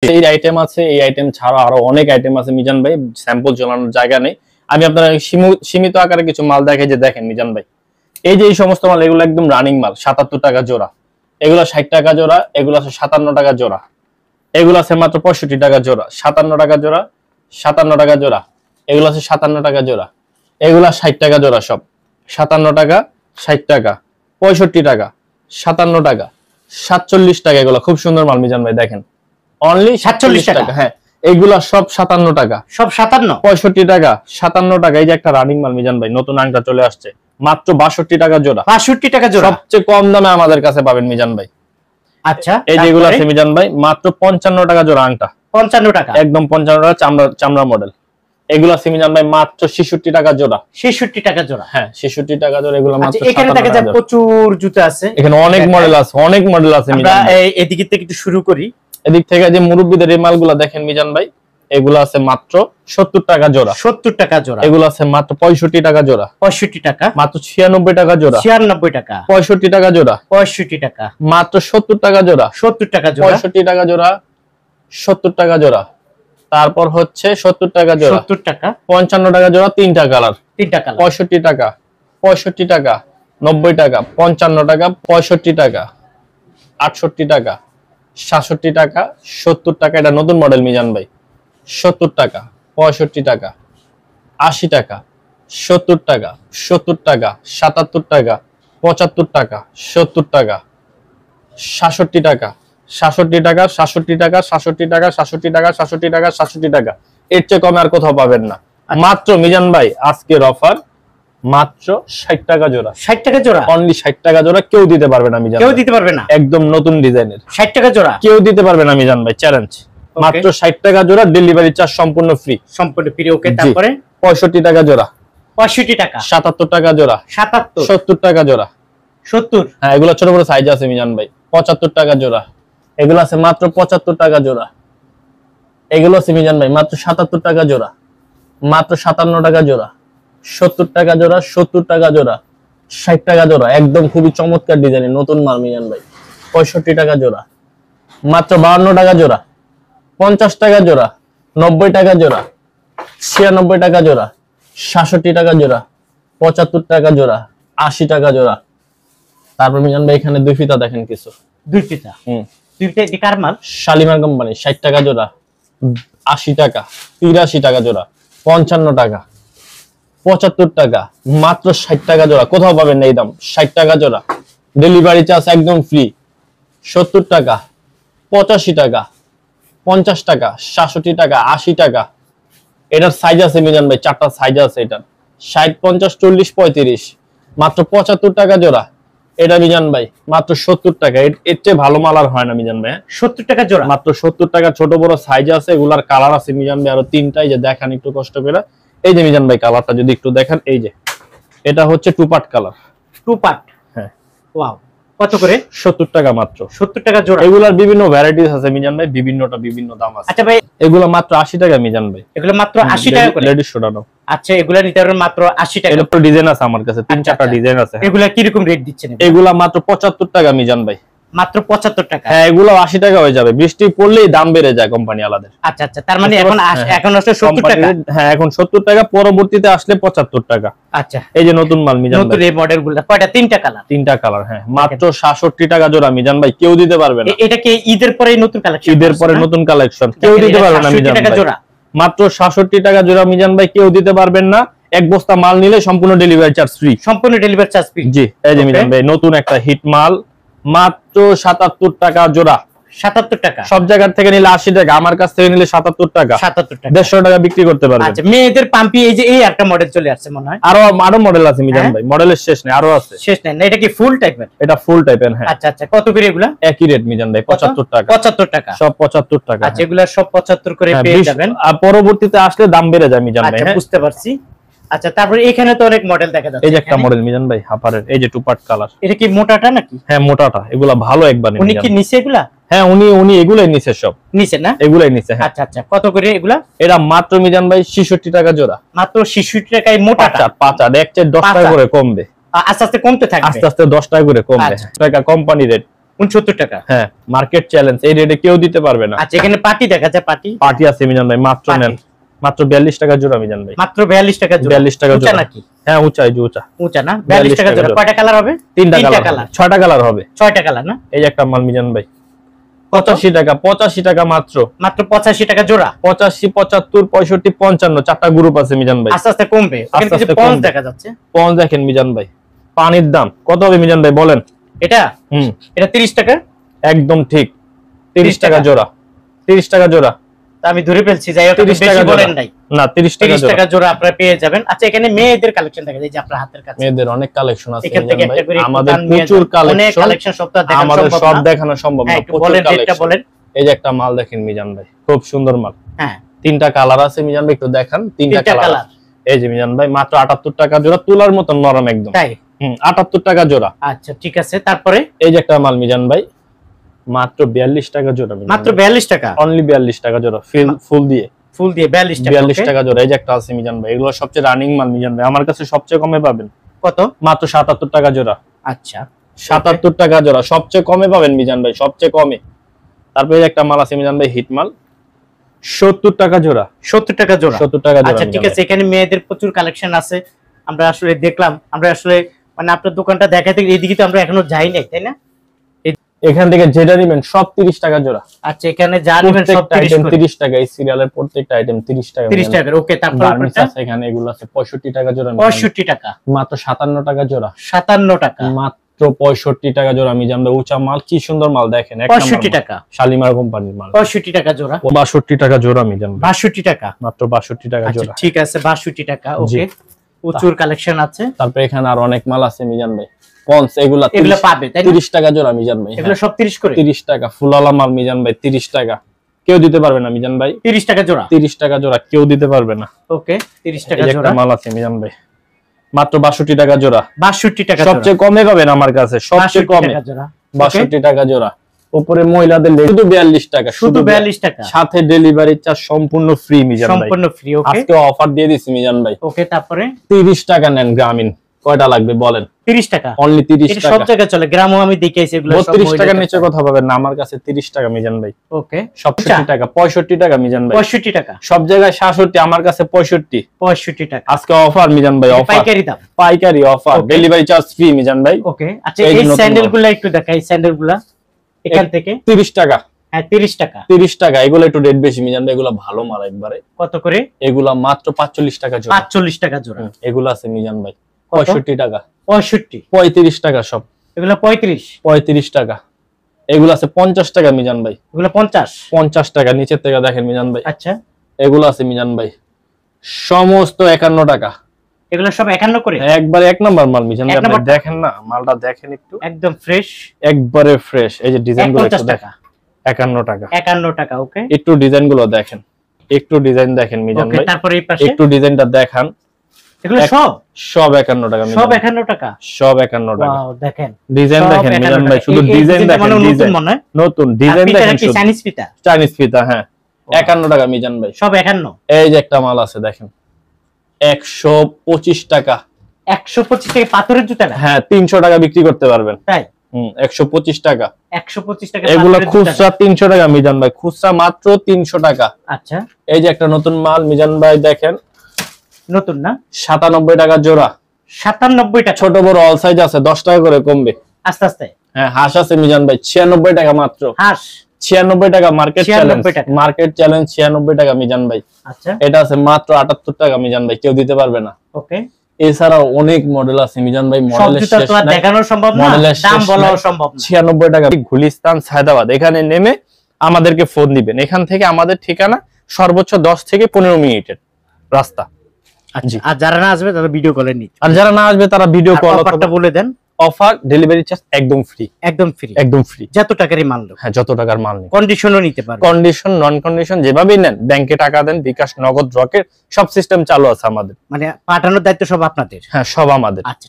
এই আইটেম আছে, এই আইটেম ছাড়া আরো অনেক আইটেম আছে মিজান ভাই, স্যাম্পল ঝোলানোর জায়গা নেই। আমি আপনারা সীমিত আকারে কিছু মাল দেখাই যে দেখেন মিজান ভাই, এই যে এই সমস্ত মাল এগুলো একদম রানিং মাল, 77 টাকা জোড়া, এগুলো 60 টাকা জোড়া, এগুলো আছে 57 টাকা জোড়া, এগুলো আছে মাত্র 65 টাকা জোড়া, 57 টাকা জোড়া, 57 টাকা জোড়া, এগুলো আছে 57 টাকা জোড়া, এগুলো 60 টাকা জোড়া, সব 57 টাকা, 60 টাকা, 65 টাকা, 57 টাকা, 47 টাকা, এগুলো খুব সুন্দর মাল মিজান ভাই দেখেন, অনলি 47 টাকা। হ্যাঁ, এইগুলা সব 57 টাকা, সব 57, 65 টাকা, 57 টাকা। এই যে একটা রানিং মাল মিজান ভাই, নতুন আংটা চলে আসছে, মাত্র 62 টাকা জোড়া, 62 টাকা জোড়া, সবচেয়ে কম দামে আমাদের কাছে পাবেন মিজান ভাই। আচ্ছা, এই যেগুলো আছে মিজান ভাই, মাত্র 55 টাকা জোড়া আংটা, 55 টাকা, একদম 55 টাকা, চামড়া মডেল। এগুলো আছে মিজান ভাই মাত্র 66 টাকা জোড়া, 66 টাকা জোড়া। হ্যাঁ 66 টাকা জোড়া, এগুলো মাত্র। এখানে দেখা যায় প্রচুর জুতা আছে, এখানে অনেক মডেল আছে, অনেক মডেল আছে মিজান ভাই। আমরা এদিক থেকে একটু শুরু করি। এদিক থেকে যে মুরব্বিদের এই মালগুলো দেখেন মিজান ভাই, এগুলো আছে মাত্র 70 টাকা জোড়া, 70 টাকা জোড়া। এগুলো আছে মাত্র 65 টাকা জোড়া, 65 টাকা, মাত্র 96 টাকা জোড়া, 96 টাকা, 65 টাকা জোড়া, 65 টাকা, মাত্র 70 টাকা জোড়া, 70 টাকা জোড়া, 65 টাকা জোড়া, 70 টাকা জোড়া, তারপর হচ্ছে 70 টাকা জোড়া, 70 টাকা, 55 টাকা জোড়া, তিনটা কালার, 3টা কালার, 65 টাকা, 65 টাকা, 90 টাকা, 55 টাকা, 65 টাকা, 68 টাকা, 67 টাকা, 70 টাকা। এটা নতুন মডেল মিজান ভাই, 70 টাকা, 65 টাকা, 80 টাকা, 70 টাকা, 70 টাকা, 77 টাকা, 75 টাকা, 70 টাকা, 67 টাকা, 67 টাকা, 67 টাকা, 67 টাকা, 67 টাকা, 67 টাকা, 67 টাকা। এর চেয়ে কমে আর কোথাও পাবেন না। মাত্র মিজান ভাই আজকের অফার মাত্র 60 টাকা জোড়া, 60 টাকা জোড়া, অনলি 60 টাকা জোড়া। কেউ দিতে পারবে না মিজান, কেউ দিতে পারবে না, একদম নতুন ডিজাইনের 60 টাকা জোড়া, কেউ দিতে পারবে না মিজান ভাই, চ্যালেঞ্জ। মাত্র 60 টাকা জোড়া, ডেলিভারি চার্জ সম্পূর্ণ ফ্রি, সম্পূর্ণ ফ্রি। ওকে, তারপরে 65 টাকা জোড়া, 65 টাকা, 77 টাকা জোড়া, 77, 70 টাকা জোড়া, 70, হ্যাঁ এগুলো ছোট বড় সাইজ আছে মিজান ভাই, 75 টাকা জোড়া, এগুলো আছে মাত্র 75 টাকা জোড়া, এগুলো আছে মিজান ভাই মাত্র 77 টাকা জোড়া, মাত্র 57 টাকা জোড়া, 70 টাকা জোড়া, 70 টাকা জোড়া, 60 টাকা জোড়া, একদম খুবই চমৎকার ডিজাইনের নতুন মাল মিজান ভাই, 65 টাকা জোড়া, মাত্র 52 টাকা জোড়া, 50 টাকা জোড়া, 90 টাকা জোড়া, 96 টাকা জোড়া, 67 টাকা জোড়া, 75 টাকা জোড়া, 80 টাকা জোড়া। তারপর মিজান ভাই এখানে দুই ফিতা দেখেন কিছু, দুই ফিতা, দুই ফিতা এটি কার মাল? শালিমার কোম্পানি, 60 টাকা জোড়া, 80 টাকা, 83 টাকা জোড়া, 55 টাকা, 75 টাকা, মাত্র 60 টাকা জোড়া। কোথাও পাবেন না এই দাম, 60 টাকা জোড়া, ডেলিভারি চার্জ একদম ফ্রি। 70 টাকা, 85 টাকা, 50 টাকা, 67 টাকা, 80 টাকা। এটার সাইজ আছে মিজান ভাই, 4টা সাইজ আছে এটার, 60, 50, 40, 35, মাত্র 75 টাকা জোড়া। এটা মিজান ভাই মাত্র 70 টাকা। এর চেয়ে ভালো মাল আর হয় না মিজান ভাই। 70 টাকা জোড়া, মাত্র 70 টাকা। ছোট বড় সাইজ আছে, এগুলার কালার আছে মিজান ভাই আরো 3টাই, যে দেখান একটু কষ্ট করে। এই যে মিজান ভাই কালারটা যদি একটু দেখেন, এই যে এটা হচ্ছে two part colour, two part. হ্যাঁ, ওয়াও, কত করে? 70 টাকা মাত্র, 70 টাকা জোড়া। এগুলার বিভিন্ন ভ্যারাইটিস আছে মিজান ভাই, বিভিন্নটা বিভিন্ন দাম আছে। আচ্ছা ভাই, এগুলো মাত্র 80 টাকা মিজান ভাই, এগুলো মাত্র 80 টাকা করে লেডিস শোডানো। আচ্ছা, এগুলা নিতে পারবেন মাত্র 80 টাকা। এর উপর ডিজাইন আছে আমার কাছে, 3-4টা ডিজাইন আছে। এগুলা কি রকম রেট দিচ্ছেন? এগুলা মাত্র 75 টাকা মিজান ভাই, মাত্র 75 টাকা। হ্যাঁ, এগুলো 80 টাকা হয়ে যাবে, বৃষ্টি পড়লেই দাম বেড়ে যায় কোম্পানি আলাদা। আচ্ছা আচ্ছা, তার মানে এখন আসলে 70 টাকা। হ্যাঁ, এখন 70 টাকা, পরবর্তীতে আসলে 75 টাকা। আচ্ছা, এই যে নতুন মাল মিজান ভাই, নতুন এই মডেলগুলো কয়টা? 3টা কালার, 3টা কালার। হ্যাঁ, মাত্র 67 টাকা জোড়া মিজান ভাই, কেউ দিতে পারবে না। এটা কি ঈদের পরে নতুন কালেকশন? ঈদের পরে নতুন কালেকশন, কেউ দিতে পারবে না মিজান ভাই। মাত্র 67 টাকা জোড়া মিজান ভাই, কেউ দিতে পারবেন না। এক বস্তা মাল নিলে সম্পূর্ণ ডেলিভারি চার্জ ফ্রি, সম্পূর্ণ ডেলিভারি চার্জ ফ্রি। জি, এই যে মিজান ভাই নতুন একটা হিট মাল, মাত্র 77 টাকা জোড়া। 77 টাকা। সব জায়গা থেকে নিলে 80 টাকা, আমার কাছ থেকে নিলে 77 টাকা, 77 টাকা, 150 টাকা বিক্রি করতে পারবেন। আচ্ছা, মেয়েদের পাম্পি, এই যে এই একটা মডেল চলে আসছে মনে হয়। আরো মডেল আছে মিজান ভাই, মডেলের শেষ নেই, আরো আছে। শেষ নেই না? এটা কি ফুল টাইপের? এটা ফুল টাইপের। হ্যাঁ। আচ্ছা আচ্ছা, কত করে এগুলা? একই রেট মিজান ভাই, 75 টাকা। 75 টাকা, সব 75 টাকা। আচ্ছা, এগুলা সব 75 করে পেয়ে যাবেন। আর পরবর্তীতে আসলে দাম বেড়ে যায় মিজান ভাই। আচ্ছা, বুঝতে পারছি। আচ্ছা, তারপরে এখানে তো অনেক মডেল দেখা যাচ্ছে। এই যে একটা মডেল মিজান ভাই, হাপারের, এই যে টু পার্ট কালার। এটা কি মোটাটা নাকি? হ্যাঁ, মোটাটা। এগুলা ভালো একবার। উনি কি নিচে এগুলা? হ্যাঁ, উনি এগুলাই নিচে, সব নিচে না? এগুলাই নিচে। হ্যাঁ। আচ্ছা আচ্ছা, কত করে এগুলা? এটা মাত্র মিজান ভাই 66 টাকা জোড়া, মাত্র 66 টাকায় মোটাটা। পাঁচা এক চেয়ে 10 টাকা করে কমবে, আস্তে আস্তে কমতে থাকবে, আস্তে আস্তে 10 টাকা করে কমবে। টাকা কোম্পানি রেট, 69 টাকা। হ্যাঁ, মার্কেট চ্যালেঞ্জ, এই রেটে কেউ দিতে পারবে না। আচ্ছা, এখানে পার্টি দেখা যায়, পার্টি আছে মিজান ভাই, মাত্র নেন, মাত্র 42 টাকা জোড়া মিজান ভাই। মাত্র 42 টাকা জোড়া। 42 টাকা জোড়া নাকি? হ্যাঁ, উঁচা না? 42 টাকা জোড়া। কয়টা কালার হবে? তিনটা কালার, 6টা কালার হবে। 6টা কালার না? এই যে একটা মাল মিজান ভাই, 85 টাকা, 85 টাকা মাত্র 85 টাকা জোড়া। 85, 75, 65, 55, চারটা গ্রুপ আছে মিজান ভাই। আস্তে আস্তে কমবে। এখানে কিছু পঞ্চ দেখা যাচ্ছে। পঞ্চ দেখেন মিজান ভাই, পানির দাম কত হবে মিজান ভাই বলেন? এটা 30 টাকা। একদম ঠিক, 30 টাকা জোড়া। 30 টাকা জোড়া আমি ধরে ফেলছি, যাই হোক, 30 টাকা বলেন নাই না, 30 টাকা জোড়া আপনারা পেয়ে যাবেন। আচ্ছা, এখানে মেয়েদের কালেকশন দেখা যায়, যে আপনার হাতের কাছে মেয়েদের অনেক কালেকশন আছে এখান থেকে একটা করে আমাদের প্রচুর কালেকশন, সপ্তাহ দেখানো আমাদের সম্ভব সব না। দেখানো সম্ভব না, প্রচুর বলেন, রেটটা কালেকশন। বলেন। এই যে একটা মাল দেখেন মিজান ভাই, খুব সুন্দর মাল। হ্যাঁ, তিনটা কালার আছে মিজান ভাই, একটু দেখান। তিনটা কালার। এই যে মিজান ভাই, মাত্র 78 টাকা জোড়া, তুলার মতো নরম একদম। তাই? 78 টাকা জোড়া। আচ্ছা, ঠিক আছে। তারপরে এই যে একটা মাল মিজান ভাই, মাত্র 42 টাকা জোড়া। মাত্র 42 টাকা, অনলি 42 টাকা জোড়া, ফুল দিয়ে 42 টাকা জোড়া। এই যে একটা আছে মিজান ভাই, এগুলো সবচেয়ে রানিং মাল মিজান ভাই, আমার কাছে সবচেয়ে কমে পাবেন। কত? মাত্র 77 টাকা জোড়া। আচ্ছা, 77 টাকা জোড়া, সবচেয়ে কমে পাবেন মিজান ভাই, সবচেয়ে কমে। তারপরে এই যে একটা মাল আছে মিজান ভাই, হিট মাল, 70 টাকা জোড়া। 70 টাকা জোড়া। 70 টাকা জোড়া। আচ্ছা, ঠিক আছে। এখানে মেয়েদের প্রচুর কালেকশন আছে। আমরা আসলে দেখলাম, আমরা আসলে মানে আপনার দোকানটা দেখাতে এইদিকে তো আমরা এখনো যাই নাই, তাই না? এখান থেকে যেটা নেবেন সব 30 টাকা জোড়া। আচ্ছা, এখানে যা নেবেন সব 30 টাকা। এই সিরিয়ালের প্রত্যেকটা আইটেম 30 টাকা। 30 টাকা। ওকে, তারপর এখানে এগুলো আছে 65 টাকা জোড়া। 65 টাকা। মাত্র 57 টাকা জোড়া। 57 টাকা। মাত্র 65 টাকা জোড়া। আমি জানবো উঁচা মাল, কি সুন্দর মাল দেখেন। 65 টাকা। শালিমার কোম্পানির মাল। 65 টাকা জোড়া। 62 টাকা জোড়া। আমি জানবো 62 টাকা। মাত্র 62 টাকা জোড়া। ঠিক আছে, 62 টাকা। ওকে, প্রচুর কালেকশন আছে। তারপর এখানে আর অনেক মাল আছে মিজান ভাই। পন্স এগুলো পাবে, তাই না? 30 টাকা জোড়া মিজান ভাই। এগুলো সব 30 করে। 30 টাকা ফুলালা মাল মিজান ভাই, 30 টাকা। কেউ দিতে পারবে না মিজান ভাই। 30 টাকা জোড়া। 30 টাকা জোড়া, কেউ দিতে পারবে না। ওকে, 30 টাকা জোড়া। একটা মাল আছে মিজান ভাই, মাত্র 62 টাকা জোড়া। 62 টাকা। সবচেয়ে কমে পাবেন আমার কাছে, সবচেয়ে কমে 62 টাকা জোড়া। উপরে মহিলাদের শুধু 42 টাকা। শুধু 42 টাকা। সাথে ডেলিভারি চার্জ সম্পূর্ণ ফ্রি মিজান ভাই। সম্পূর্ণ ফ্রি। ওকে, আজকে অফার দিয়ে দিছি মিজান ভাই। ওকে, তারপরে 30 টাকা নেন গ্রামীণ। কয়টা লাগবে বলেন? 30 টাকা। অনলি 30 এটা টাকা। সব জায়গায় চলে, গ্রামও আমি দেখাইছি এগুলো সব। 32 টাকার নিচে কথা পাবেন না আমার কাছে। 30 টাকা মিজান ভাই। ওকে, 67 টাকা, 65 টাকা মিজান ভাই। 65 টাকা। সব জায়গায় 66, আমার কাছে 65। 65 টাকা। আজকে অফার মিজান ভাই, অফার। পাইকারি দাম। পাইকারি offer, delivery charge free Mizan ভাই। ওকে, আচ্ছা, এই স্যান্ডেলগুলো একটু দেখাই। স্যান্ডেলগুলো এখান থেকে 30 টাকা। হ্যাঁ, 30 টাকা। 30 টাকা। এগুলো একটু রেট বেশি মিজান ভাই, এগুলো ভালো মাল একবারে। কত করে? এগুলা মাত্র 45 টাকা জোড়া। 45 টাকা জোড়া। এগুলো আছে মিজান ভাই 65 টাকা। 65। 35 টাকা সব। এগুলো 35 টাকা। এগুলো আছে 50 টাকা মিজান ভাই। এগুলো 50 টাকা। নিচের থেকে দেখেন মিজান ভাই। আচ্ছা, এগুলো আছে মিজান ভাই সমস্ত 51 টাকা। এগুলো সব 51 করে। একবারে এক নাম্বার মাল মিজান ভাই, আপনি দেখেন না মালটা, দেখেন একটু, একদম ফ্রেশ, একবারে ফ্রেশ। এই যে ডিজাইনগুলো একটু 50 টাকা। 51 টাকা। 51 টাকা। ওকে, একটু ডিজাইনগুলো দেখেন, একটু ডিজাইন দেখেন মিজান ভাই। তারপরে এই পাশে একটু ডিজাইনটা দেখান। এগুলো সব 51 টাকা। সব 51 টাকা। সব 51 টাকা। ওয়াও, দেখেন ডিজাইন দেখেন মিজান ভাই, শুধু ডিজাইন দেখেন। ডিজাইন নতুন ডিজাইন দেখেন, শুধু চাইনিজ ফিতা। চাইনিজ ফিতা। হ্যাঁ, 51 টাকা মিজান ভাই। সব 51। এই যে একটা মাল আছে দেখেন, 125 টাকা। 125 টাকা পাথরের জুতা না? হ্যাঁ, 300 টাকা বিক্রি করতে পারবেন। তাই? 125 টাকা। 125 টাকা। এগুলো খুচরা 300 টাকা মিজান ভাই, খুচরা মাত্র 300 টাকা। আচ্ছা, এই যে একটা নতুন মাল মিজান ভাই দেখেন, নতুন না? 97 টাকা জোড়া। 97 টাকা। ছোট বড় অল সাইজ আছে, 10 টাকা করে কমবে আস্তে আস্তে। হ্যাঁ, হাঁস আছে মিজান ভাই 96 টাকা মাত্র। হাঁস 96 টাকা। Market challenge. 96 টাকা। মার্কেট চ্যালেঞ্জ 96 টাকা মিজান ভাই। আচ্ছা, এটা আছে মাত্র 78 টাকা মিজান ভাই, কেউ দিতে পারবে না। ওকে, এছাড়াও অনেক মডেল আছে মিজান ভাই, মডেলের শেষ তো নাই, দেখানো সম্ভব না, দাম বলাও সম্ভব না। 96 টাকা। গুলিস্তান সায়দাবাদ, এখানে নেমে আমাদেরকে ফোন দিবেন। এখান থেকে আমাদের ঠিকানা সর্বোচ্চ 10 থেকে 15 মিনিটের রাস্তা। আচ্ছা, আর যারা না আসবে তারা ভিডিও কলে নিচ্ছে, আর যারা না আসবে তারা ভিডিও কল। অফারটা বলে দেন। অফার ডেলিভারি চার্জ একদম ফ্রি। একদম ফ্রি। একদম ফ্রি। যত টাকারই মাল নেন। হ্যাঁ, যত টাকার মাল নেন। কন্ডিশনও নিতে পারবেন। কন্ডিশন, নন কন্ডিশন যেভাবেই নেন, ব্যাংকে টাকা দেন, বিকাশ, নগদ, রকেট সব সিস্টেম চালু আছে আমাদের। মানে পাঠানোর দায়িত্ব সব আপনাদের? হ্যাঁ, সব আমাদের। আচ্ছা।